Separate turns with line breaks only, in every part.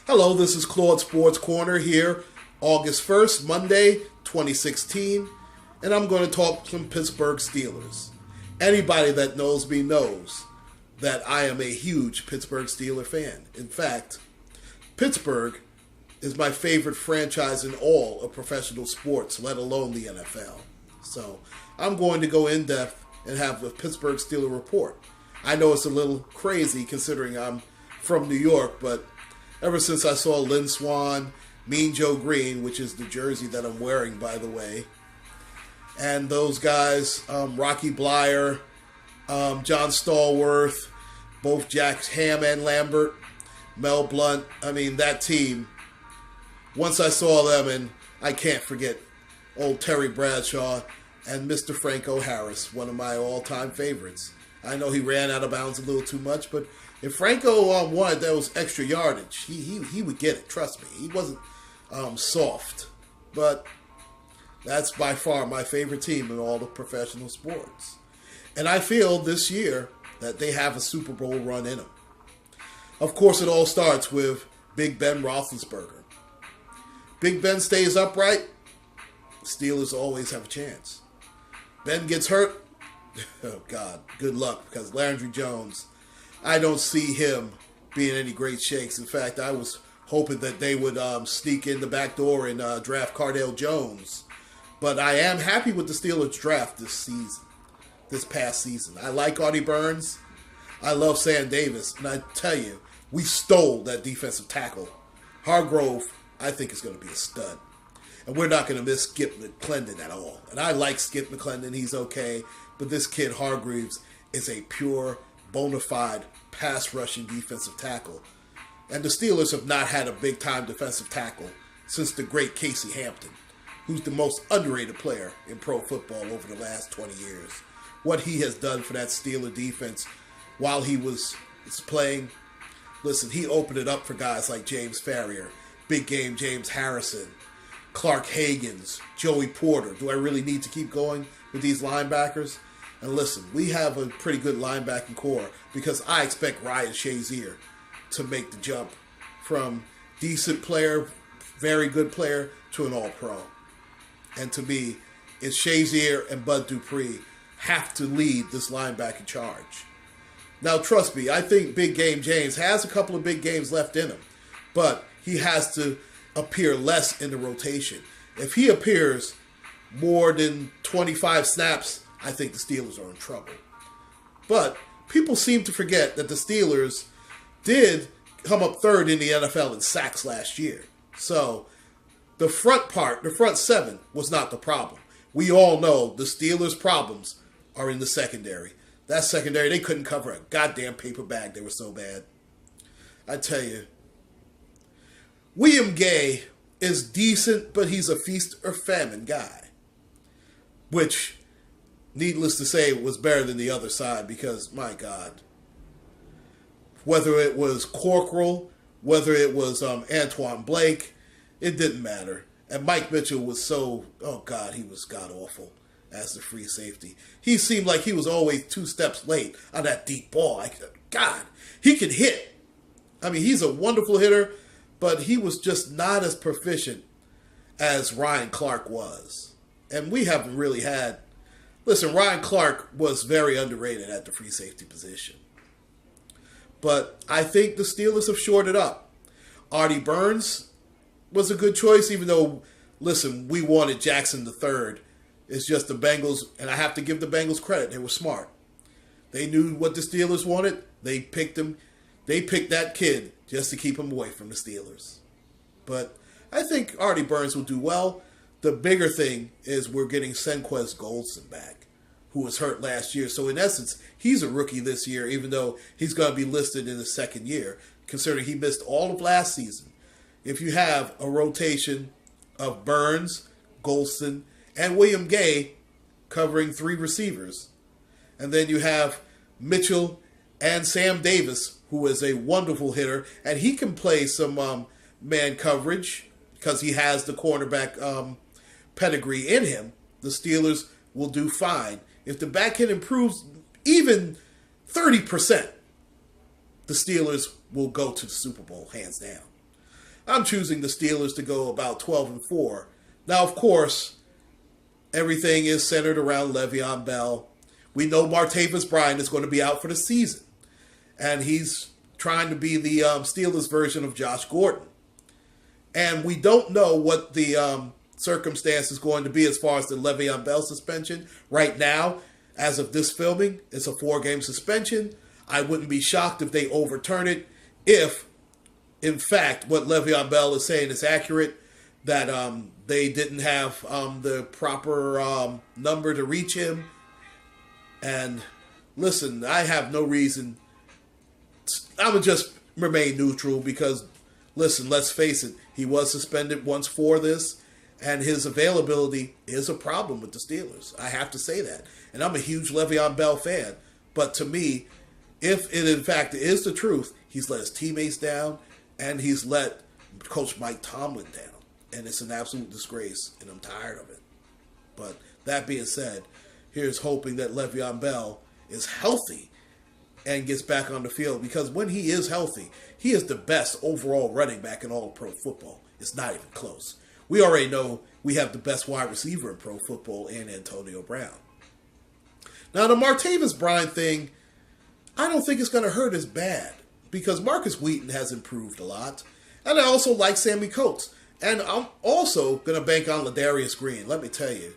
Hello, this is Claude Sports Corner here, August 1st, Monday, 2016, and I'm going to talk some Pittsburgh Steelers. Anybody that knows me knows that I am a huge Pittsburgh Steeler fan. In fact, Pittsburgh is my favorite franchise in all of professional sports, let alone the NFL. So I'm going to go in depth and have the Pittsburgh Steeler report. I know it's a little crazy considering I'm from New York, but ever since I saw Lynn Swann, Mean Joe Green, which is the jersey that I'm wearing, by the way, and those guys, Rocky Blyer, John Stallworth, both Jack Ham and Lambert, Mel Blount, that team, once I saw them, and I can't forget old Terry Bradshaw and Mr. Franco Harris, one of my all-time favorites. I know he ran out of bounds a little too much, but if Franco wanted those extra yardage, he would get it. Trust me. He wasn't soft. But that's by far my favorite team in all the professional sports. And I feel this year that they have a Super Bowl run in them. Of course, it all starts with Big Ben Roethlisberger. Big Ben stays upright, Steelers always have a chance. Ben gets hurt, oh God, good luck, because Landry Jones, I don't see him being any great shakes. In fact, I was hoping that they would sneak in the back door and draft Cardale Jones. But I am happy with the Steelers draft this past season. I like Artie Burns. I love Sam Davis. And I tell you, we stole that defensive tackle. Hargrove, I think, is going to be a stud. And we're not going to miss Skip McClendon at all. And I like Skip McClendon. He's okay. But this kid, Hargreaves, is a pure, bona fide, pass-rushing defensive tackle. And the Steelers have not had a big-time defensive tackle since the great Casey Hampton, who's the most underrated player in pro football over the last 20 years. What he has done for that Steeler defense while he was playing, listen, he opened it up for guys like James Farrior, Big Game James Harrison, Clark Hagans, Joey Porter. Do I really need to keep going with these linebackers? And listen, we have a pretty good linebacking core because I expect Ryan Shazier to make the jump from decent player, very good player, to an all-pro. And to me, it's Shazier and Bud Dupree have to lead this linebacking charge. Now, trust me, I think Big Game James has a couple of big games left in him, but he has to appear less in the rotation. If he appears more than 25 snaps, I think the Steelers are in trouble. But people seem to forget that the Steelers did come up third in the NFL in sacks last year. So the front seven was not the problem. We all know the Steelers' problems are in the secondary. That secondary, they couldn't cover a goddamn paper bag. They were so bad. I tell you, William Gay is decent, but he's a feast or famine guy. Which, needless to say, was better than the other side because, my God, whether it was Corcoral, whether it was Antoine Blake, it didn't matter. And Mike Mitchell was so, oh God, he was god-awful as the free safety. He seemed like he was always 2 steps late on that deep ball. God, he can hit. He's a wonderful hitter, but he was just not as proficient as Ryan Clark was. And we haven't really had... Listen, Ryan Clark was very underrated at the free safety position. But I think the Steelers have shored it up. Artie Burns was a good choice, even though, listen, we wanted Jackson III. It's just the Bengals, and I have to give the Bengals credit. They were smart. They knew what the Steelers wanted. They picked him. They picked that kid just to keep him away from the Steelers. But I think Artie Burns will do well. The bigger thing is we're getting Senquez Golson back, who was hurt last year. So in essence, he's a rookie this year, even though he's going to be listed in his second year, considering he missed all of last season. If you have a rotation of Burns, Golson, and William Gay covering 3 receivers, and then you have Mitchell and Sam Davis, who is a wonderful hitter, and he can play some man coverage because he has the cornerback pedigree in him. The Steelers will do fine. If the back end improves even 30%, the Steelers will go to the Super Bowl, hands down. I'm choosing the Steelers to go about 12-4. Now, of course, everything is centered around Le'Veon Bell. We know Martavis Bryant is going to be out for the season, and he's trying to be the Steelers version of Josh Gordon. And we don't know what the circumstance is going to be as far as the Le'Veon Bell suspension. Right now, as of this filming, it's a 4-game suspension. I wouldn't be shocked if they overturn it if, in fact, what Le'Veon Bell is saying is accurate, that they didn't have the proper number to reach him. And listen, I have no reason. I would just remain neutral because, listen, let's face it, he was suspended once for this, and his availability is a problem with the Steelers. I have to say that. And I'm a huge Le'Veon Bell fan. But to me, if it in fact is the truth, he's let his teammates down, and he's let Coach Mike Tomlin down. And it's an absolute disgrace, and I'm tired of it. But that being said, here's hoping that Le'Veon Bell is healthy and gets back on the field, because when he is healthy, he is the best overall running back in all of pro football. It's not even close. We already know we have the best wide receiver in pro football in Antonio Brown. Now, the Martavis Bryant thing, I don't think it's going to hurt as bad, because Marcus Wheaton has improved a lot. And I also like Sammy Coates. And I'm also going to bank on Ladarius Green. Let me tell you,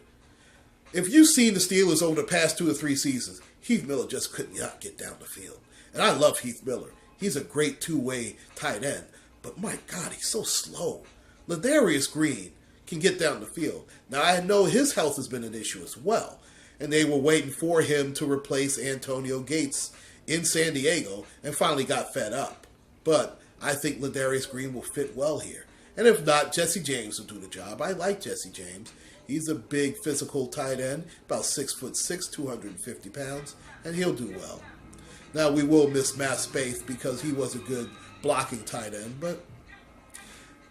if you've seen the Steelers over the past 2 or 3 seasons, Heath Miller just could not get down the field. And I love Heath Miller. He's a great two-way tight end. But my God, he's so slow. Ladarius Green can get down the field. Now, I know his health has been an issue as well. And they were waiting for him to replace Antonio Gates in San Diego and finally got fed up. But I think Ladarius Green will fit well here. And if not, Jesse James will do the job. I like Jesse James. He's a big physical tight end, about 6'6", 250 pounds, and he'll do well. Now, we will miss Matt Spaeth because he was a good blocking tight end, but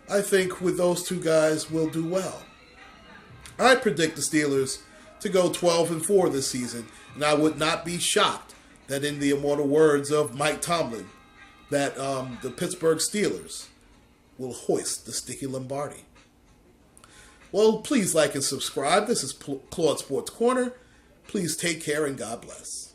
I think with those two guys, we'll do well. I predict the Steelers to go 12-4 this season, and I would not be shocked that, in the immortal words of Mike Tomlin, that the Pittsburgh Steelers will hoist the Sticky Lombardi. Well, please like and subscribe. This is Claude Sports Corner. Please take care and God bless.